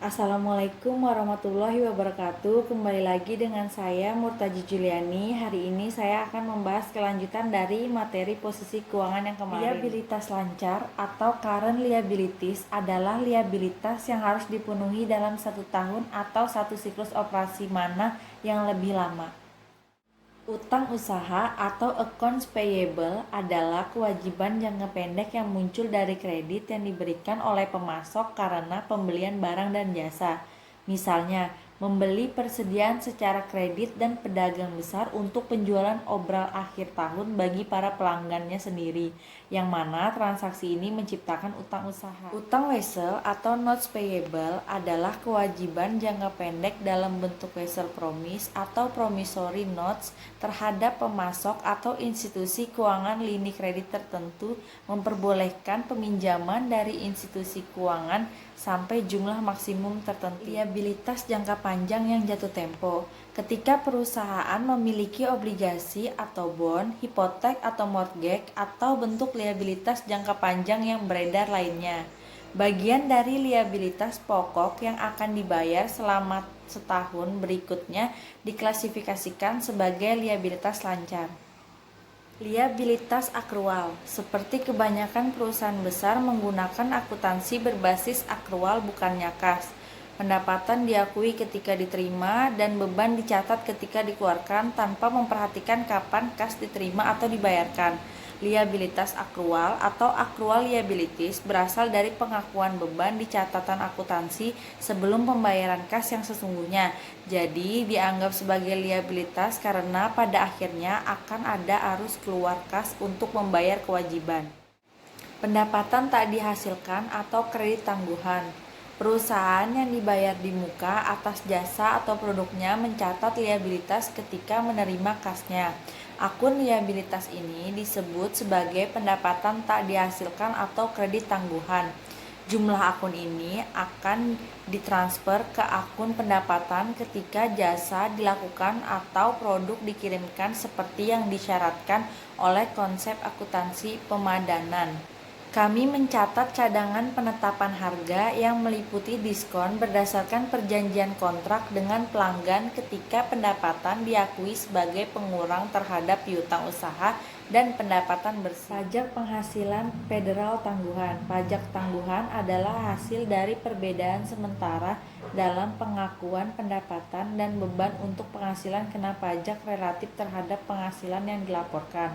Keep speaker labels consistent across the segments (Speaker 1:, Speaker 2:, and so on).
Speaker 1: Assalamualaikum warahmatullahi wabarakatuh. Kembali lagi dengan saya Murtaji Juliani. Hari ini saya akan membahas kelanjutan dari materi posisi keuangan yang kemarin. Liabilitas lancar atau current liabilities adalah liabilitas yang harus dipenuhi dalam 1 tahun atau satu siklus operasi mana yang lebih lama. Utang usaha atau accounts payable adalah kewajiban jangka pendek yang muncul dari kredit yang diberikan oleh pemasok karena pembelian barang dan jasa. Misalnya, membeli persediaan secara kredit dan pedagang besar untuk penjualan obral akhir tahun bagi para pelanggannya sendiri, yang mana transaksi ini menciptakan utang usaha. Utang wesel atau notes payable adalah kewajiban jangka pendek dalam bentuk wesel promise atau promissory notes terhadap pemasok atau institusi keuangan lini kredit tertentu, memperbolehkan peminjaman dari institusi keuangan sampai jumlah maksimum tertentu. Liabilitas jangka panjang yang jatuh tempo. Ketika perusahaan memiliki obligasi atau bond, hipotek atau mortgage atau bentuk liabilitas jangka panjang yang beredar lainnya. Bagian dari liabilitas pokok yang akan dibayar selama setahun berikutnya diklasifikasikan sebagai liabilitas lancar. Liabilitas akrual, seperti kebanyakan perusahaan besar menggunakan akuntansi berbasis akrual bukannya kas. Pendapatan diakui ketika diterima dan beban dicatat ketika dikeluarkan tanpa memperhatikan kapan kas diterima atau dibayarkan. Liabilitas akrual atau accrual liabilities berasal dari pengakuan beban di catatan akuntansi sebelum pembayaran kas yang sesungguhnya. Jadi dianggap sebagai liabilitas karena pada akhirnya akan ada arus keluar kas untuk membayar kewajiban. Pendapatan tak dihasilkan atau kredit tangguhan. Perusahaan yang dibayar di muka atas jasa atau produknya mencatat liabilitas ketika menerima kasnya. Akun liabilitas ini disebut sebagai pendapatan tak dihasilkan atau kredit tangguhan. Jumlah akun ini akan ditransfer ke akun pendapatan ketika jasa dilakukan atau produk dikirimkan seperti yang disyaratkan oleh konsep akuntansi pemadanan. Kami mencatat cadangan penetapan harga yang meliputi diskon berdasarkan perjanjian kontrak dengan pelanggan ketika pendapatan diakui sebagai pengurang terhadap piutang usaha dan pendapatan bersih. Pajak penghasilan federal tangguhan. Pajak tangguhan adalah hasil dari perbedaan sementara dalam pengakuan pendapatan dan beban untuk penghasilan kena pajak relatif terhadap penghasilan yang dilaporkan.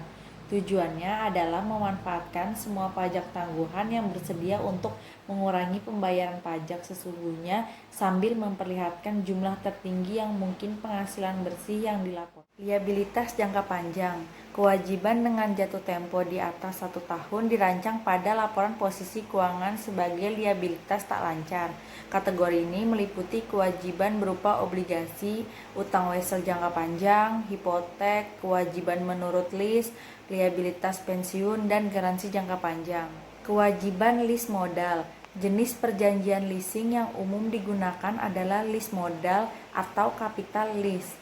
Speaker 1: Tujuannya adalah memanfaatkan semua pajak tangguhan yang bersedia untuk mengurangi pembayaran pajak sesungguhnya sambil memperlihatkan jumlah tertinggi yang mungkin penghasilan bersih yang dilaporkan. Liabilitas jangka panjang. Kewajiban dengan jatuh tempo di atas 1 tahun dirancang pada laporan posisi keuangan sebagai liabilitas tak lancar. Kategori ini meliputi kewajiban berupa obligasi, utang wesel jangka panjang, hipotek, kewajiban menurut list, liabilitas pensiun, dan garansi jangka panjang. Kewajiban lease modal. Jenis perjanjian leasing yang umum digunakan adalah lease modal atau capital lease.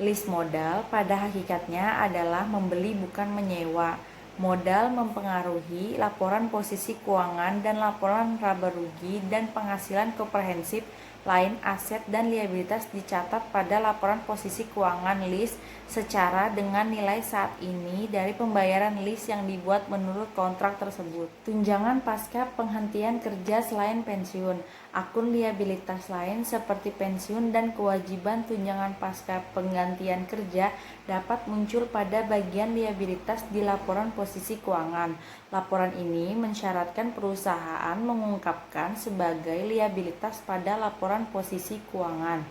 Speaker 1: Lease modal pada hakikatnya adalah membeli bukan menyewa. Modal mempengaruhi laporan posisi keuangan dan laporan laba rugi dan penghasilan komprehensif lain aset dan liabilitas dicatat pada laporan posisi keuangan lease secara dengan nilai saat ini dari pembayaran lease yang dibuat menurut kontrak tersebut. Tunjangan pasca penghentian kerja selain pensiun. Akun liabilitas lain seperti pensiun dan kewajiban tunjangan pasca penggantian kerja dapat muncul pada bagian liabilitas di laporan posisi keuangan. Laporan ini mensyaratkan perusahaan mengungkapkan sebagai liabilitas pada laporan posisi keuangan.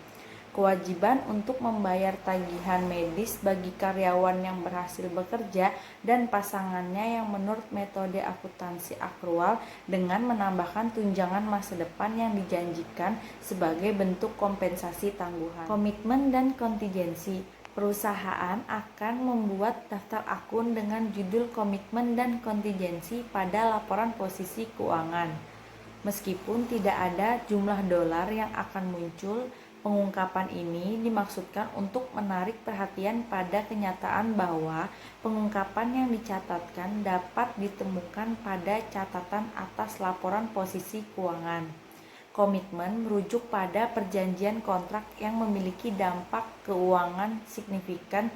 Speaker 1: Kewajiban untuk membayar tagihan medis bagi karyawan yang berhasil bekerja dan pasangannya yang menurut metode akuntansi akrual dengan menambahkan tunjangan masa depan yang dijanjikan sebagai bentuk kompensasi tangguhan. Komitmen dan kontingensi. Perusahaan akan membuat daftar akun dengan judul komitmen dan kontingensi pada laporan posisi keuangan. Meskipun tidak ada jumlah dolar yang akan muncul, pengungkapan ini dimaksudkan untuk menarik perhatian pada kenyataan bahwa pengungkapan yang dicatatkan dapat ditemukan pada catatan atas laporan posisi keuangan. Komitmen merujuk pada perjanjian kontrak yang memiliki dampak keuangan signifikan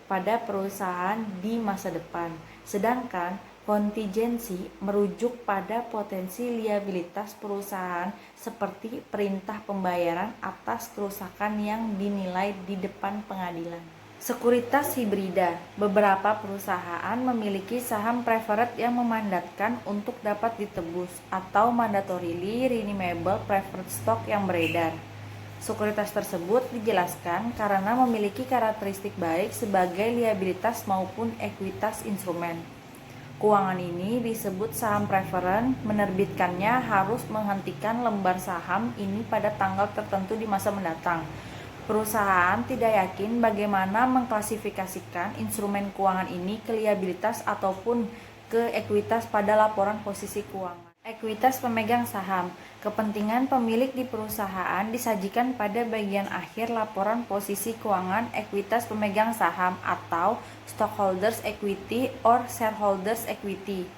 Speaker 1: pada perusahaan di masa depan. Sedangkan kontingensi merujuk pada potensi liabilitas perusahaan seperti perintah pembayaran atas kerusakan yang dinilai di depan pengadilan. Sekuritas hibrida. Beberapa perusahaan memiliki saham preferred yang memandatkan untuk dapat ditebus atau mandatorily redeemable preferred stock yang beredar. Sekuritas tersebut dijelaskan karena memiliki karakteristik baik sebagai liabilitas maupun ekuitas instrumen. Keuangan ini disebut saham preferred. Menerbitkannya harus menghentikan lembar saham ini pada tanggal tertentu di masa mendatang. Perusahaan tidak yakin bagaimana mengklasifikasikan instrumen keuangan ini ke liabilitas ataupun ke ekuitas pada laporan posisi keuangan. Ekuitas pemegang saham. Kepentingan pemilik di perusahaan disajikan pada bagian akhir laporan posisi keuangan ekuitas pemegang saham atau stockholders equity or shareholders equity.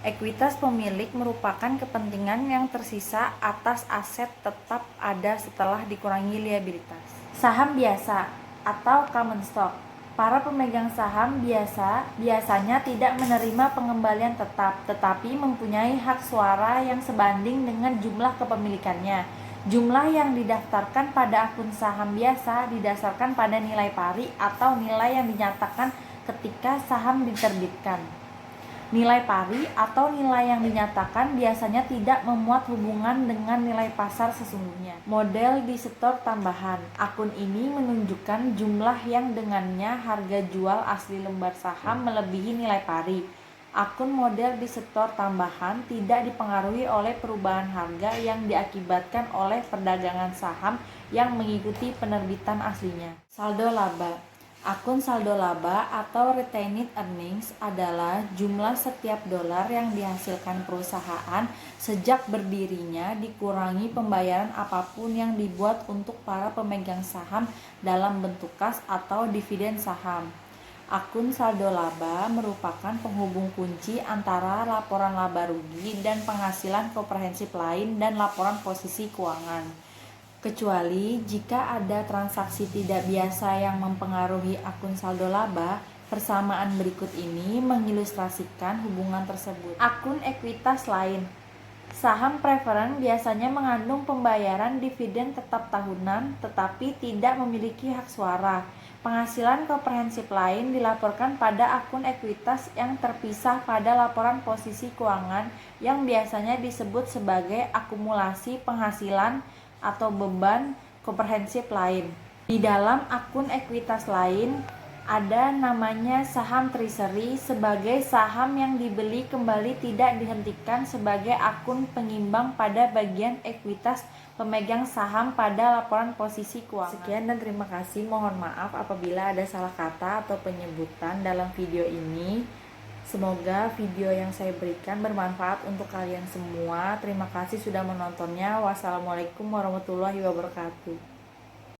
Speaker 1: Ekuitas pemilik merupakan kepentingan yang tersisa atas aset tetap ada setelah dikurangi liabilitas. Saham biasa atau common stock. Para pemegang saham biasanya tidak menerima pengembalian tetap, tetapi mempunyai hak suara yang sebanding dengan jumlah kepemilikannya. Jumlah yang didaftarkan pada akun saham biasa didasarkan pada nilai pari atau nilai yang dinyatakan ketika saham diterbitkan. Nilai pari atau nilai yang dinyatakan biasanya tidak memuat hubungan dengan nilai pasar sesungguhnya. Model di setor tambahan. Akun ini menunjukkan jumlah yang dengannya harga jual asli lembar saham melebihi nilai pari. Akun model di setor tambahan tidak dipengaruhi oleh perubahan harga yang diakibatkan oleh perdagangan saham yang mengikuti penerbitan aslinya. Saldo laba. Akun saldo laba atau retained earnings adalah jumlah setiap dolar yang dihasilkan perusahaan sejak berdirinya dikurangi pembayaran apapun yang dibuat untuk para pemegang saham dalam bentuk kas atau dividen saham. Akun saldo laba merupakan penghubung kunci antara laporan laba rugi dan penghasilan komprehensif lain dan laporan posisi keuangan. Kecuali jika ada transaksi tidak biasa yang mempengaruhi akun saldo laba, persamaan berikut ini mengilustrasikan hubungan tersebut. Akun ekuitas lain. Saham preferred biasanya mengandung pembayaran dividen tetap tahunan tetapi tidak memiliki hak suara. Penghasilan komprehensif lain dilaporkan pada akun ekuitas yang terpisah pada laporan posisi keuangan yang biasanya disebut sebagai akumulasi penghasilan atau beban komprehensif lain. Di dalam akun ekuitas lain ada namanya saham treasury sebagai saham yang dibeli kembali tidak dihentikan sebagai akun pengimbang pada bagian ekuitas pemegang saham pada laporan posisi keuangan. Sekian dan terima kasih. Mohon maaf apabila ada salah kata atau penyebutan dalam video ini. Semoga video yang saya berikan bermanfaat untuk kalian semua. Terima kasih sudah menontonnya. Wassalamualaikum warahmatullahi wabarakatuh.